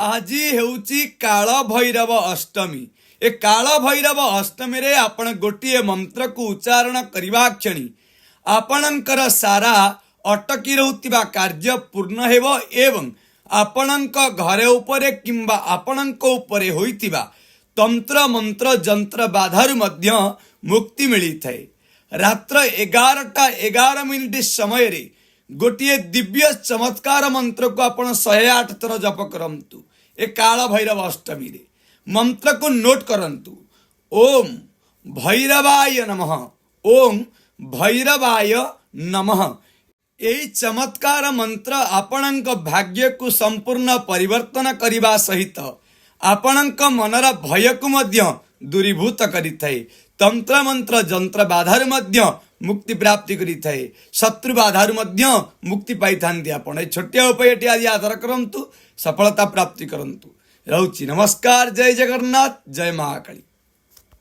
आज हेउची काल भैरव अष्टमी। ए काल भैरव अष्टमी रे आपण गोटे मंत्र को उच्चारण करबा क्षणी आपणकर सारा अटकी रहउतिबा कार्य पूर्ण हेबो एवं आपणक घरे उपरे किंबा आपणक उपरे होइतिबा तंत्र मंत्र जंत्र बाधारु मध्य मुक्ति मिली थाए। रात्र 11:11 समय रे गोटे दिव्य चमत्कार मंत्र को आपण 108 थर जप करंतु। ए काल भैरव अष्टमी रे मंत्र को नोट करंतु। ओम भैरवाय नमः, ओम भैरवाय नमः। यही चमत्कार मंत्र आपणक भाग्य को संपूर्ण परिवर्तन करने सहित आपणक मनर भय को मध्य दूरीभूत करिथाए। तंत्र मंत्र जंत्र बाधार मध्य मुक्ति प्राप्ति करिथाए। शत्रु बाधार मध्य मुक्ति पाई थांती। आपण छोटिया उपायटी आज आधार करंतु, सफलता प्राप्ति करंतु। रहउची नमस्कार। जय जगन्नाथ, जय महाकाली।